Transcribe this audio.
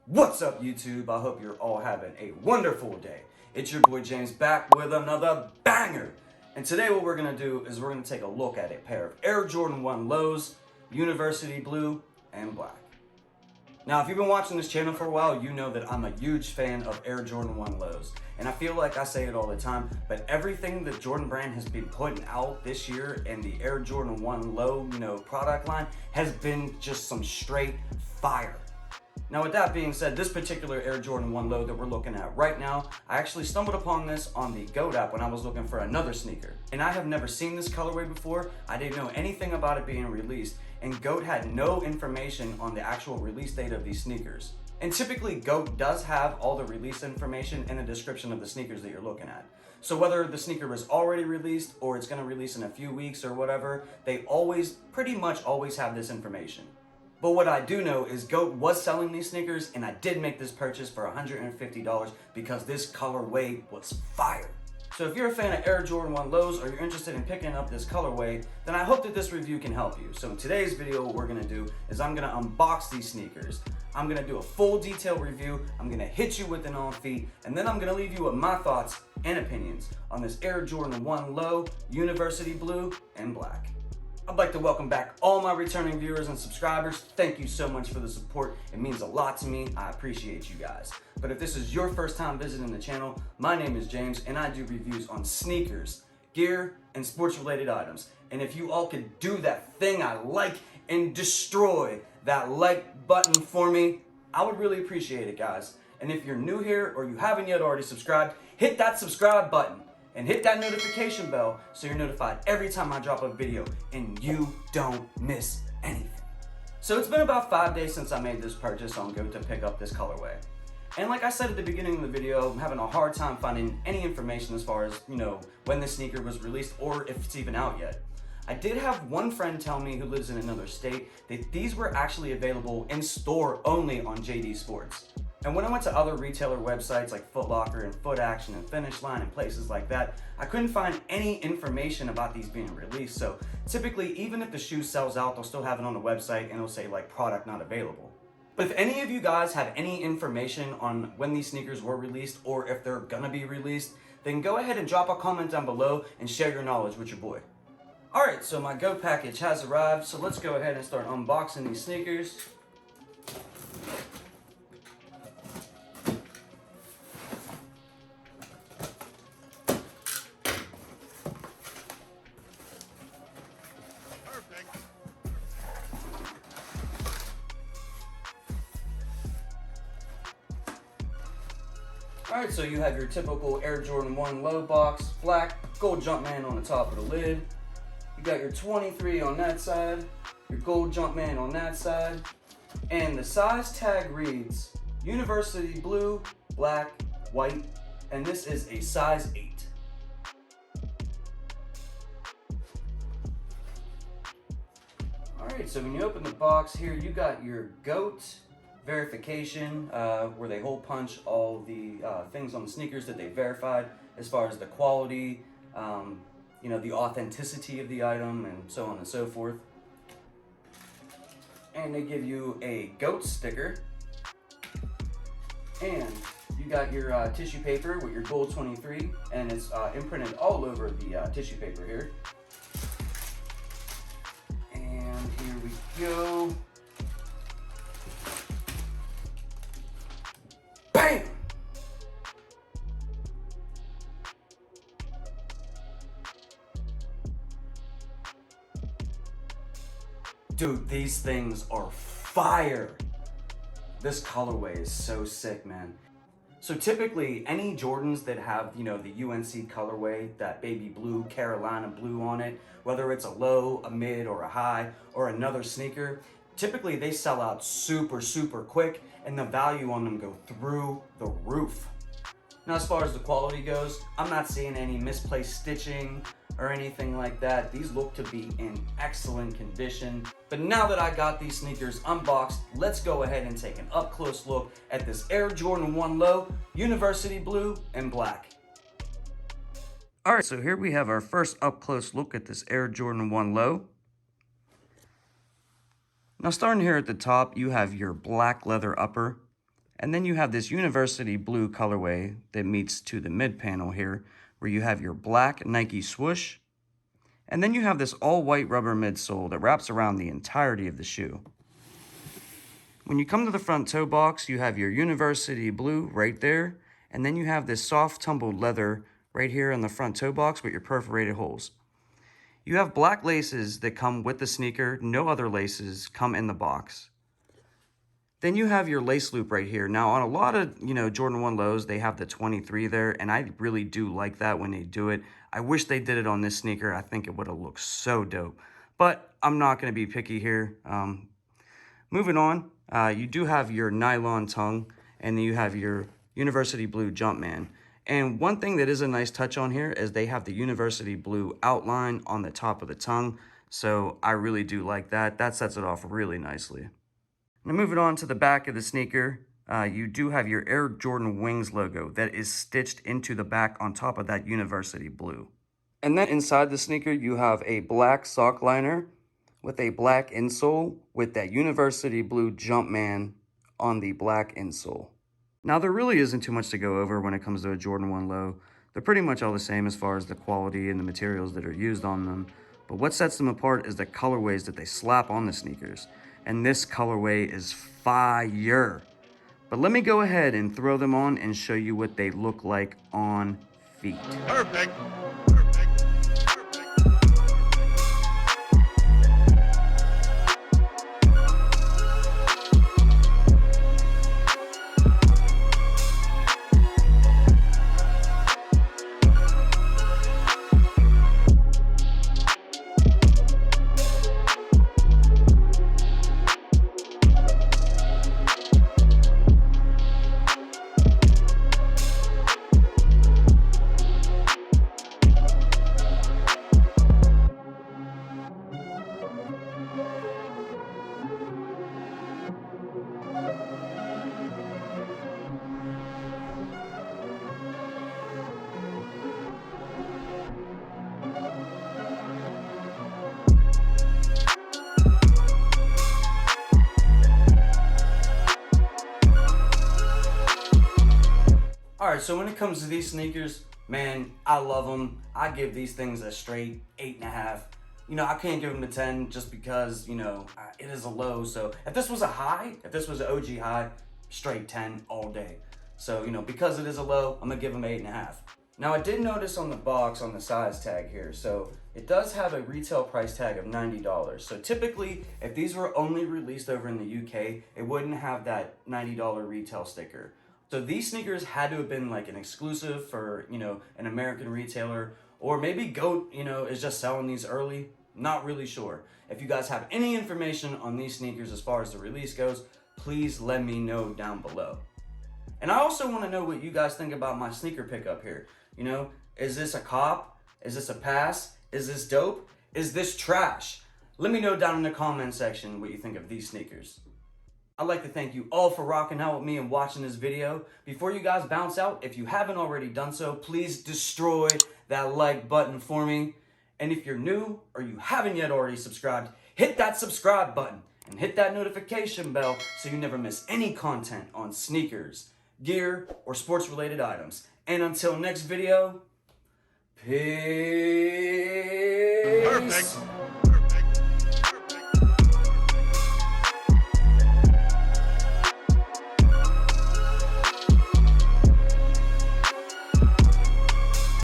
What's up, YouTube? I hope you're all having a wonderful day. It's your boy James back with another banger. And today what we're going to do is we're going to take a look at a pair of Air Jordan 1 Lows, University Blue and Black. Now, if you've been watching this channel for a while, you know that I'm a huge fan of Air Jordan 1 Lows. And I feel like I say it all the time, but everything that Jordan Brand has been putting out this year in the Air Jordan 1 Low, product line has been just some straight fire. Now, with that being said, this particular Air Jordan 1 Low that we're looking at right now, I actually stumbled upon this on the GOAT app when I was looking for another sneaker. And I have never seen this colorway before. I didn't know anything about it being released, and GOAT had no information on the actual release date of these sneakers. And typically, GOAT does have all the release information in the description of the sneakers that you're looking at. So whether the sneaker was already released or it's gonna release in a few weeks or whatever, they pretty much always have this information. But what I do know is GOAT was selling these sneakers, and I did make this purchase for $150 because this colorway was fire. So if you're a fan of Air Jordan 1 Lows or you're interested in picking up this colorway, then I hope that this review can help you. So in today's video, what we're gonna do is I'm gonna unbox these sneakers. I'm gonna do a full detailed review. I'm gonna hit you with an on feet, and then I'm gonna leave you with my thoughts and opinions on this Air Jordan 1 Low, University Blue and Black. I'd like to welcome back all my returning viewers and subscribers. Thank you so much for the support. It means a lot to me. I appreciate you guys. But if this is your first time visiting the channel, my name is James and I do reviews on sneakers, gear, and sports related items. And if you all could do that thing I like and destroy that like button for me, I would really appreciate it, guys. And if you're new here or you haven't yet already subscribed, hit that subscribe button. And hit that notification bell so you're notified every time I drop a video and you don't miss anything. So it's been about 5 days since I made this purchase on GOAT to pick up this colorway. And like I said at the beginning of the video, I'm having a hard time finding any information as far as, when the sneaker was released or if it's even out yet. I did have one friend tell me who lives in another state that these were actually available in store only on JD Sports. And when I went to other retailer websites like Foot Locker and Foot Action and Finish Line and places like that, I couldn't find any information about these being released. So typically, even if the shoe sells out, they'll still have it on the website and it'll say like product not available. But if any of you guys have any information on when these sneakers were released or if they're gonna be released, then go ahead and drop a comment down below and share your knowledge with your boy. All right, so my GOAT package has arrived. So let's go ahead and start unboxing these sneakers. Alright, so you have your typical Air Jordan 1 Low box, black, gold Jumpman on the top of the lid. You got your 23 on that side, your gold Jumpman on that side, and the size tag reads University Blue, Black, White, and this is a size 8. Alright, so when you open the box here, you got your GOAT verification, where they hole punch all the things on the sneakers that they verified as far as the quality, the authenticity of the item, and so on and so forth. And they give you a GOAT sticker, and you got your tissue paper with your gold 23, and it's imprinted all over the tissue paper here. And here we go. Bam! Dude, these things are fire. This colorway is so sick, man. So typically, any Jordans that have, the UNC colorway, that baby blue, Carolina blue on it, whether it's a low, a mid, or a high, or another sneaker, typically they sell out super, super quick, and the value on them go through the roof. Now, as far as the quality goes, I'm not seeing any misplaced stitching or anything like that. These look to be in excellent condition. But now that I got these sneakers unboxed, let's go ahead and take an up-close look at this Air Jordan 1 Low, University Blue and Black. All right, so here we have our first up-close look at this Air Jordan 1 Low. Now starting here at the top, you have your black leather upper, And then you have this university blue colorway that meets to the mid panel here, where you have your black Nike swoosh. And then you have this all white rubber midsole that wraps around the entirety of the shoe. When you come to the front toe box, you have your university blue right there. And then you have this soft tumbled leather right here on the front toe box with your perforated holes. You have black laces that come with the sneaker. No other laces come in the box. Then you have your lace loop right here. Now on a lot of, Jordan 1 lows, they have the 23 there, and I really do like that when they do it. I wish they did it on this sneaker. I think it would have looked so dope. But I'm not going to be picky here. Moving on, you do have your nylon tongue, and then you have your university blue Jumpman. And one thing that is a nice touch on here is they have the university blue outline on the top of the tongue. So I really do like that. That sets it off really nicely. Now moving on to the back of the sneaker, you do have your Air Jordan Wings logo that is stitched into the back on top of that university blue. And then inside the sneaker, you have a black sock liner with a black insole with that university blue Jumpman on the black insole. Now there really isn't too much to go over when it comes to a Jordan 1 low. They're pretty much all the same as far as the quality and the materials that are used on them. But what sets them apart is the colorways that they slap on the sneakers. And this colorway is fire. But let me go ahead and throw them on and show you what they look like on feet. Perfect. Alright, so when it comes to these sneakers, man, I love them. I give these things a straight 8.5. I can't give them a 10 just because, it is a low. So if this was a high, if this was an OG high, straight 10 all day. So, because it is a low, I'm going to give them 8.5. Now, I did notice on the box on the size tag here, so it does have a retail price tag of $90. So typically, if these were only released over in the UK, it wouldn't have that $90 retail sticker. So these sneakers had to have been like an exclusive for, an American retailer, or maybe GOAT, is just selling these early. Not really sure. If you guys have any information on these sneakers as far as the release goes, please let me know down below. And I also want to know what you guys think about my sneaker pickup here. Is this a cop? Is this a pass? Is this dope? Is this trash? Let me know down in the comment section what you think of these sneakers. I'd like to thank you all for rocking out with me and watching this video. Before you guys bounce out, if you haven't already done so, please destroy that like button for me. And if you're new or you haven't yet already subscribed, hit that subscribe button and hit that notification bell so you never miss any content on sneakers, gear, or sports related items. And until next video, peace. Perfect.